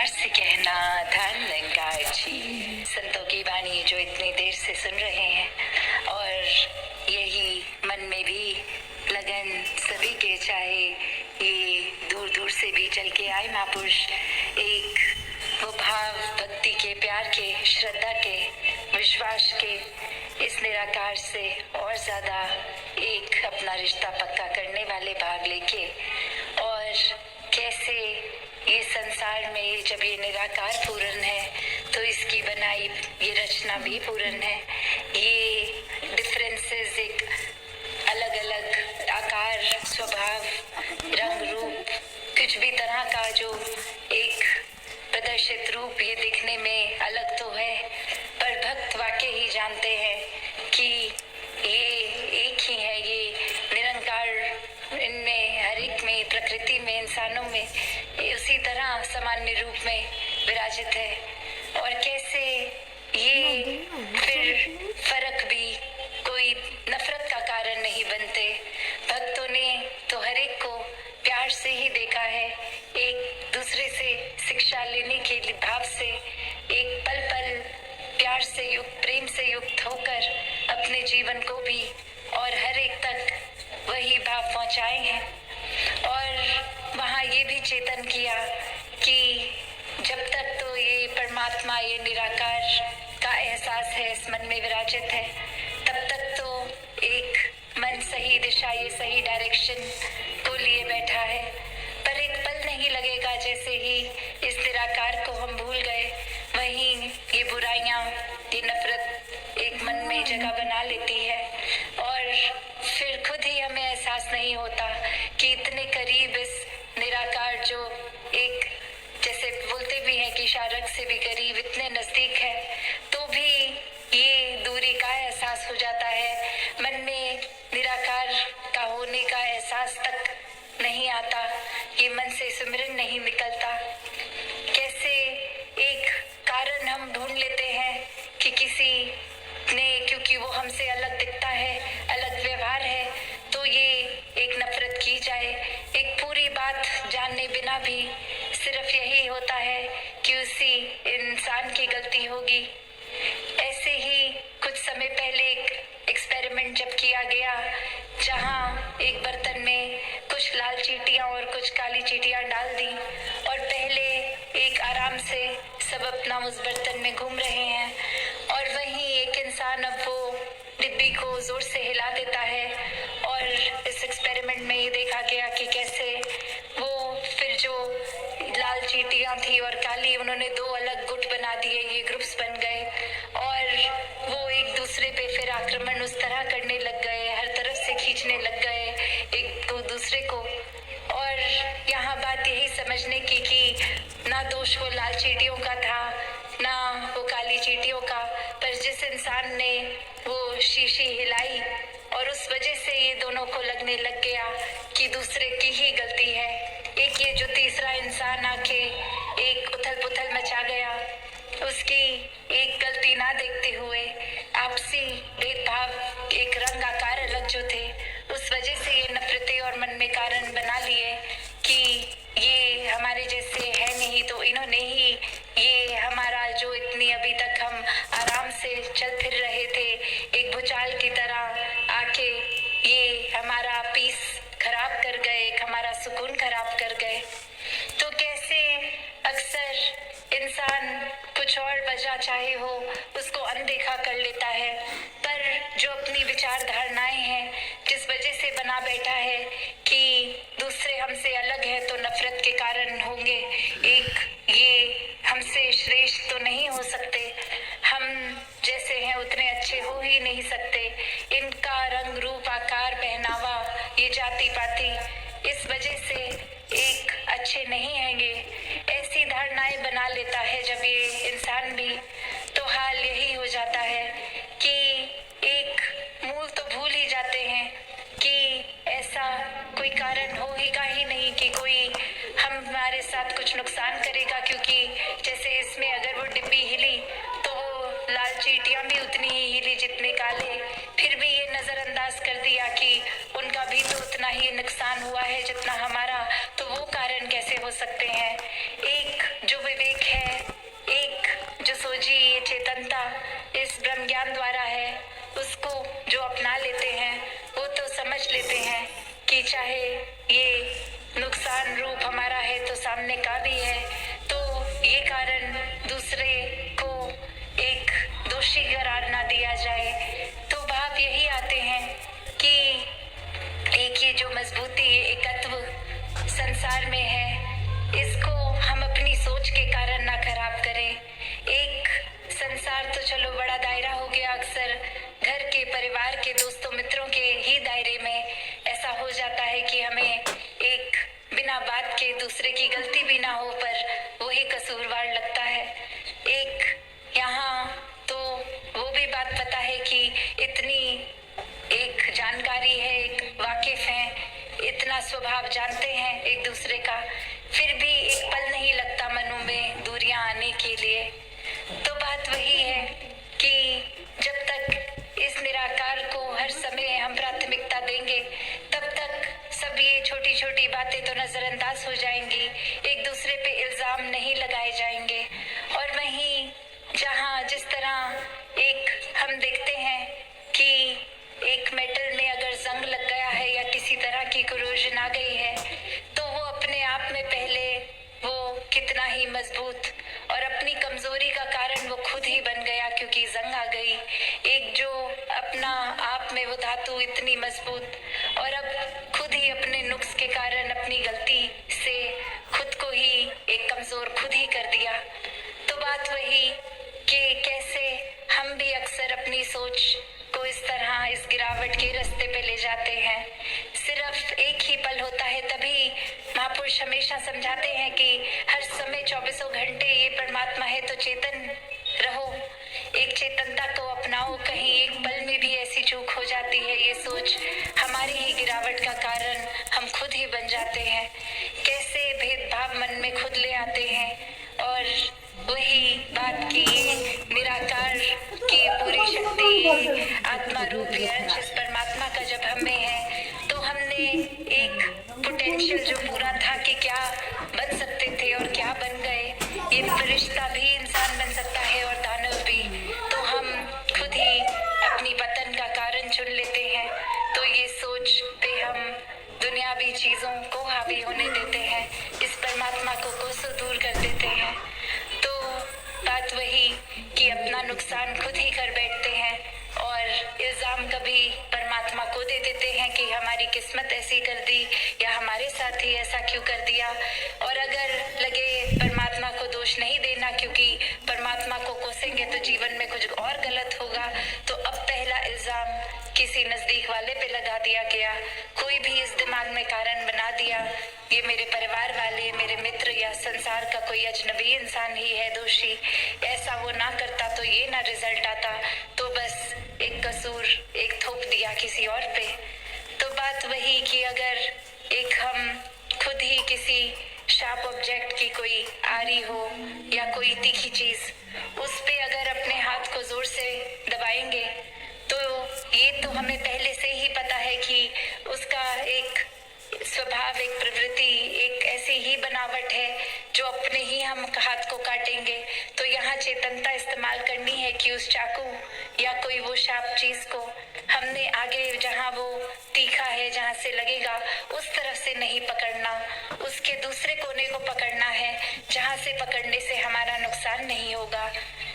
प्यार से कहना धनलंकार जी। संतों की वाणी जो इतनी देर से सुन रहे हैं और यही मन में भी लगन सभी के, चाहे ये दूर दूर से भी चल के आए महापुरुष, एक वो भाव भक्ति के, प्यार के, श्रद्धा के, विश्वास के इस निराकार से और ज्यादा एक अपना रिश्ता पक्का करने वाले भाग लेके, और कैसे ये संसार में जब ये निराकार पूर्ण है तो इसकी बनाई ये रचना भी पूर्ण है। ये डिफरेंसेस एक अलग अलग आकार, स्वभाव, रंग, रूप, कुछ भी तरह का जो एक प्रदर्शित रूप ये दिखने में अलग तो है, पर भक्त वाकई ही जानते हैं कि ये एक ही है। ये निरंकार इनमें, हर एक में, प्रकृति में, इंसानों में उसी तरह सामान्य रूप में विराजित है। और कैसे ये फिर फर्क भी कोई नफरत का कारण नहीं बनते। भक्तों ने तो हर एक को प्यार से ही देखा है, एक दूसरे से शिक्षा लेने के भाव से, एक पल पल प्यार से युक्त, प्रेम से युक्त होकर अपने जीवन को भी और हर एक तक वही भाव पहुंचाए हैं। और वहाँ ये भी चेतन किया कि जब तक तो ये परमात्मा, ये निराकार का एहसास है, इस मन में विराजित है, तब तक तो एक मन सही दिशा, ये सही डायरेक्शन को लिए बैठा है। पर एक पल नहीं लगेगा जैसे ही इस निराकार को हम भूल गए, वहीं ये बुराइयां, ये नफरत एक मन में जगह बना लेती है और फिर खुद ही हमें एहसास नहीं होता कि इतने करीब इस निराकार जो एक, जैसे बोलते भी हैं कि शारक से भी करीब, इतने नजदीक है, तो भी ये दूरी का एहसास हो जाता है। मन में निराकार का होने का एहसास तक नहीं आता, ये मन से सिमरन नहीं निकलता। कैसे एक कारण हम ढूंढ लेते हैं कि किसी ने, क्योंकि वो हमसे अलग दिखता है, अलग व्यवहार है, तो ये एक नफरत की जाए। एक पूरी बात जाने बिना भी सिर्फ यही होता है कि उसी इंसान की गलती होगी। ऐसे ही कुछ समय पहले एक एक्सपेरिमेंट जब किया गया, जहां एक बर्तन में कुछ लाल चींटियां और कुछ काली चींटियां डाल दी, और पहले एक आराम से सब अपना उस बर्तन में घूम रहे हैं, और वहीं एक इंसान अब वो डिब्बी को जोर से हिला देता है। और इस एक्सपेरिमेंट में ये देखा गया कि कैसे वो फिर जो लाल चींटियां थी और काली, उन्होंने दो अलग गुट बना दिए, ये ग्रुप्स बन गए और वो एक दूसरे पे फिर आक्रमण उस तरह करने लग गए, हर तरफ से खींचने लग गए एक दूसरे को। और यहाँ बात यही समझने की कि ना दोष वो लाल चींटियों का था, ना वो काली चींटियों का, पर जिस इंसान ने वो शीशी हिलाई और उस वजह से ये दोनों को लगने लग गया कि दूसरे की ही गलती है। एक ये जो तीसरा इंसान आके एक उथल पुथल मचा गया, उसकी एक गलती ना देखते हुए आपसी भेदभाव, एक रंग आकार अलग जो थे, उस वजह से ये नफरतें और मन में कारण बना लिए कि ये हमारे जैसे है नहीं, तो इन्होंने ही ये हमारा जो इतनी अभी तक हम आराम से चल फिर रहे थे, एक भूचाल की तरह आके ये हमारा पीस खराब कर गए, एक हमारा सुकून खराब कर गए। तो कैसे अक्सर इंसान कुछ और वजह चाहे हो उसको अनदेखा कर लेता है, पर जो अपनी विचार धारणाएं हैं, जिस वजह से बना बैठा है कि दूसरे हमसे अलग है तो नफरत के कारण होंगे, एक ये हमसे श्रेष्ठ तो नहीं हो सकते, हम जैसे हैं उतने अच्छे हो ही नहीं सकते, इनका रंग रूप, आकार, पहनावा, ये जाति पाति, इस वजह से एक अच्छे नहीं हैंगे, ऐसी धारणाएं बना लेता है जब ये इंसान भी। तो हाल यही हो जाता है कि एक मूल तो भूल ही जाते हैं कि ऐसा कोई कारण होगा ही नहीं कि कोई हमारे साथ कुछ नुकसान करेगा, क्योंकि जैसे इसमें अगर वो डिब्बी हिली तो वो लाल चींटियां भी उतनी ही हिली जितने काले, फिर भी ये नजरअंदाज कर दिया कि उनका भी तो उतना ही नुकसान हुआ है जितना हमारा, तो वो कारण कैसे हो सकते हैं। एक जो विवेक चाहे ये नुकसान रूप हमारा है तो सामने का भी है, तो ये कारण दूसरे को एक दोषी करार ना दिया जाए। तो भाव यही आते हैं कि एक ये जो मजबूती एकत्व संसार में है, इसको हम अपनी सोच के कारण ना खराब करें। एक संसार तो चलो बड़ा दायरा हो गया, अक्सर घर के, परिवार के, दोस्तों मित्रों के ही दायरे में ऐसा हो जाता है कि हमें एक बिना बात के दूसरे की गलती भी ना हो पर वही कसूरवार लगता है। एक यहाँ तो वो भी बात पता है कि इतनी एक जानकारी है, एक वाकिफ हैं, इतना स्वभाव जानते हैं एक दूसरे का, फिर भी एक पल नहीं लगता मनों में दूरियां आने के लिए। तो बात वही है कि जब तक इस निराकार को हर समय हम प्राथमिकता देंगे, तब तक सब ये छोटी छोटी बातें तो नजरअंदाज हो जाएंगी, एक दूसरे पे इल्जाम नहीं लगाए जाएंगे। और वहीं जहाँ जिस तरह एक हम देखते हैं कि एक मेटल में अगर जंग लग गया है या किसी तरह की कोरोजन आ गई है, तो वो अपने आप में पहले वो कितना ही मजबूत और अपनी कमजोरी का कारण वो खुद ही बन गया, क्योंकि जंग आ गई। एक जो अपना आप में वो धातु इतनी मजबूत, और अब खुद ही अपने नुक्स के कारण, अपनी गलती से खुद को ही एक कमजोर खुद ही कर दिया। तो बात वही कि कैसे हम भी अक्सर अपनी सोच को इस तरह इस गिरावट के रास्ते पे ले जाते हैं। सिर्फ एक ही पल होता है, तभी महापुरुष हमेशा समझाते हैं कि हर समय 24 घंटे ये परमात्मा है, तो चेतन रहो, एक चेतनता को अपनाओ। कहीं एक पल में भी ऐसी चूक हो जाती है, ये सोच हमारी ही गिरावट का कारण हम खुद ही बन जाते हैं। कैसे भेदभाव मन में खुद ले आते हैं, और वही बात की निराकार की पूरी शक्ति आत्मा रूप अंश इस परमात्मा का जब हमें है, तो हमने एक पोटेंशियल जो पूरा था कि क्या बन सकते थे और क्या बन गए। ये फरिश्ता भी इंसान बन सकता है और दानव भी, तो हम खुद ही अपनी पतन का कारण चुन लेते हैं। तो ये सोच पे हम दुनियावी चीजों को हावी होने देते हैं, इस परमात्मा को कोसों दूर कर देते हैं। तो बात वही कि अपना नुकसान खुद ही कर बैठते हैं और इल्जाम कभी परमात्मा को दे देते हैं कि हमारी किस्मत ऐसी कर दी या हमारे साथ ही ऐसा क्यों कर दिया। और अगर लगे परमात्मा को दोष नहीं देना, क्योंकि परमात्मा को कोसेंगे तो जीवन में कुछ और गलत होगा, तो अब पहला इल्जाम किसी नजदीक वाले पे लगा दिया गया, कोई भी इस दिमाग में कारण बना दिया ये मेरे परिवार वाले, मेरे मित्र या संसार का कोई अजनबी इंसान ही है दोषी, ऐसा वो ना करता तो ये ना रिजल्ट आता, तो बस एक कसूर एक थोप दिया किसी और पे। तो बात वही कि अगर एक हम खुद ही किसी शार्प ऑब्जेक्ट की कोई आरी हो या कोई तीखी चीज, उस पे अगर अपने हाथ को जोर से दबाएंगे, तो ये तो हमें पहले से ही पता है कि उसका एक स्वभाव, एक प्रवृत्ति, एक ऐसी ही बनावट है जो अपने ही हम हाथ को काटेंगे। तो यहाँ चेतनता इस्तेमाल करनी है कि उस चाकू या कोई वो शार्प चीज को हमने आगे जहाँ वो तीखा है, जहाँ से लगेगा उस तरफ से नहीं पकड़ना, उसके दूसरे कोने को पकड़ना है जहाँ से पकड़ने से हमारा नुकसान नहीं होगा।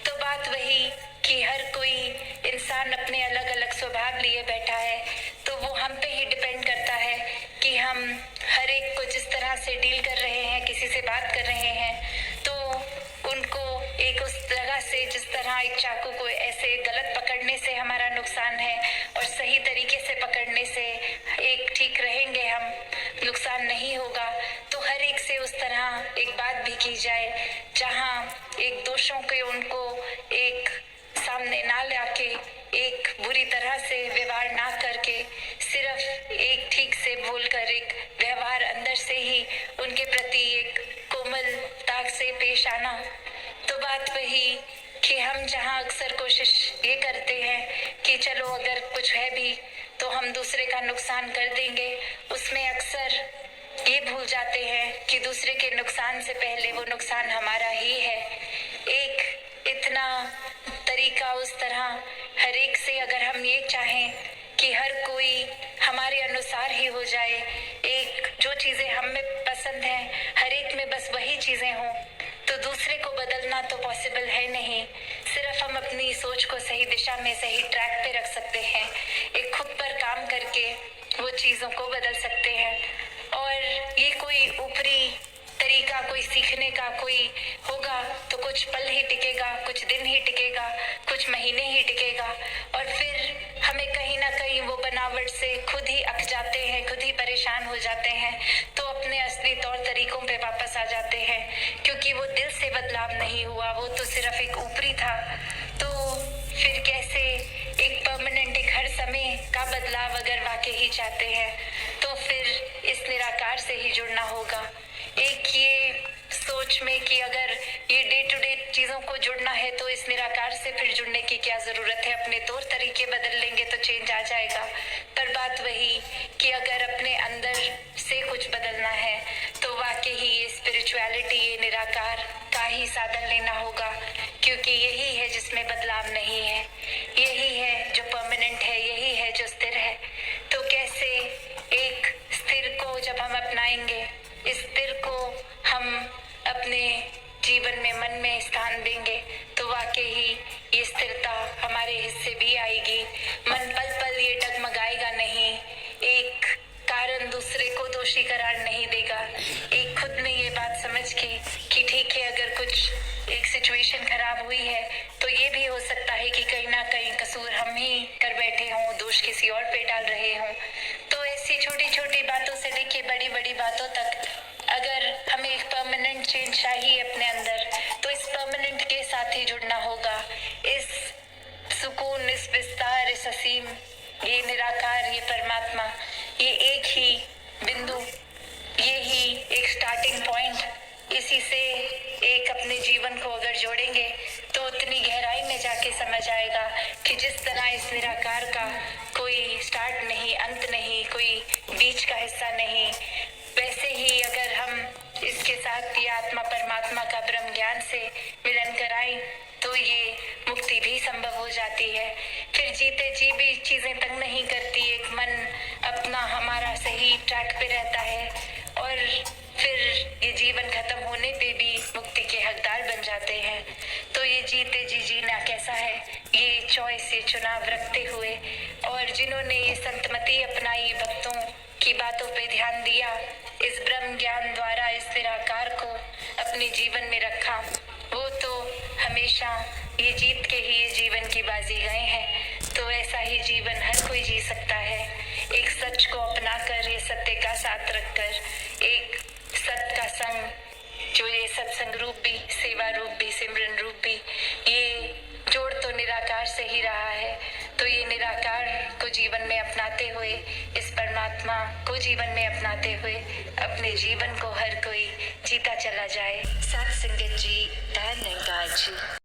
तो बात वही कि हर कोई इंसान अपने अलग अलग स्वभाव लिए बैठा है, तो वो हम पे ही डिपेंड करता है कि हम हर एक को जिस तरह से डील कर रहे हैं, किसी से बात कर रहे हैं, तो उनको एक उस जगह से, जिस तरह एक चाकू को ऐसे गलत पकड़ने से हमारा नुकसान है और सही तरीके से पकड़ने से एक ठीक रहेंगे हम, नुकसान नहीं होगा। तो हर एक से उस तरह एक बात भी की जाए जहाँ एक दोषों के उनको एक सामने ना लाके, एक बुरी तरह से व्यवहार ना करके, सिर्फ एक ठीक से बोलकर एक व्यवहार अंदर से ही उनके प्रति एक कोमलता से पेश आना। तो बात वही कि हम जहाँ अक्सर कोशिश ये करते हैं कि चलो अगर कुछ है भी तो हम दूसरे का नुकसान कर देंगे, उसमें अक्सर ये भूल जाते हैं कि दूसरे के नुकसान से पहले वो नुकसान हमारा ही है। एक इतना तरीका उस तरह हर एक से, अगर हम ये चाहें कि हर कोई हमारे अनुसार ही हो जाए, एक जो चीजें हम में पसंद हैं हर एक में बस वही चीजें हों, तो दूसरे को बदलना तो पॉसिबल है नहीं। सिर्फ हम अपनी सोच को सही दिशा में, सही ट्रैक पे रख सकते हैं। एक खुद पर काम करके वो चीजों को बदल सकते हैं। और ये कोई ऊपरी तरीका, कोई सीखने का कोई होगा तो कुछ पल ही टिकेगा, कुछ दिन ही टिकेगा, कुछ महीने ही टिकेगा, और फिर हमें कहीं ना कहीं वो बनावट से खुद ही अक जाते हैं, खुद ही परेशान हो जाते हैं, तो अपने असली तौर तरीकों पे वापस आ जाते हैं, क्योंकि वो दिल से बदलाव नहीं हुआ, वो तो सिर्फ एक ऊपरी था। तो फिर कैसे एक परमानेंट, एक हर समय का बदलाव अगर वाकई ही चाहते हैं तो फिर इस निराकार से ही जुड़ना होगा। एक ये सोच में कि अगर ये डे टू डे चीजों को जुड़ना है तो इस निराकार से फिर जुड़ने की क्या जरूरत है, अपने तौर तरीके बदल लेंगे तो चेंज आ जाएगा। पर बात वही कि अगर अपने अंदर से कुछ बदलना है तो वाकई ही ये स्पिरिचुअलिटी, ये निराकार का ही साधन लेना होगा, क्योंकि यही है जिसमें बदलाव नहीं है, यही है जो परमानेंट है, यही है जो स्थिर है। तो कैसे एक स्थिर को जब हम अपनाएंगे, इस स्थिर को हम अपने जीवन में, मन में स्थान देंगे, तो वाकई ही ये स्थिरता हमारे हिस्से भी आएगी। मन पल पल ये डगमगाएगा नहीं, एक कारण दूसरे को दोषी करार नहीं देगा, एक खुद में ये बात समझ के कि ठीक है, अगर कुछ एक सिचुएशन खराब हुई है तो ये भी हो सकता है कि कहीं ना कहीं कसूर हम ही कर बैठे हों, दोष किसी और पे डाल रहे हों। तो ऐसी छोटी छोटी बातों से लेके बड़ी बड़ी बातों तक अगर हमें एक परमानेंट चेंज चाहिए अपने अंदर, तो इस परमानेंट के साथ ही जुड़ना होगा। इस सुकून, इस विस्तार, इस असीम, ये निराकार, ये परमात्मा, ये एक ही बिंदु, ये ही एक स्टार्टिंग पॉइंट, इसी से एक अपने जीवन को अगर जोड़ेंगे तो उतनी गहराई में जाके समझ आएगा कि जिस तरह इस निराकार का कोई स्टार्ट नहीं, अंत नहीं, कोई बीच का हिस्सा नहीं, वैसे ही अगर हम इसके साथ ये आत्मा परमात्मा का ब्रह्म ज्ञान से मिलन कराएं तो ये मुक्ति भी संभव हो जाती है। फिर जीते जी भी चीजें तंग नहीं करती, एक मन अपना हमारा सही ट्रैक पे रहता है, और फिर ये जीवन खत्म होने पे भी मुक्ति के हकदार बन जाते हैं। तो ये जीते जी जीना कैसा है, ये चॉइस, ये चुनाव रखते हुए, और जिन्होंने ये संतमति अपनाई, भक्तों की बातों पे ध्यान दिया, इस ब्रह्म ज्ञान द्वारा इस निराकार को अपने जीवन में रखा, वो तो हमेशा ये जीत के ही ये जीवन की बाजी गए हैं। तो ऐसा ही जीवन हर कोई जी सकता है, एक सच को अपनाकर, ये सत्य का साथ रखकर, एक सत्य का संग, जो ये सत्संग रूप भी, सेवा रूप भी, सिमरन रूप भी, ये जोड़ तो निराकार से ही रहा है। तो ये निराकार को जीवन में अपनाते हुए, इस परमात्मा को जीवन में अपनाते हुए अपने जीवन को हर कोई जीता चला जाए। साथ संगत जी, धन्यवाद जी।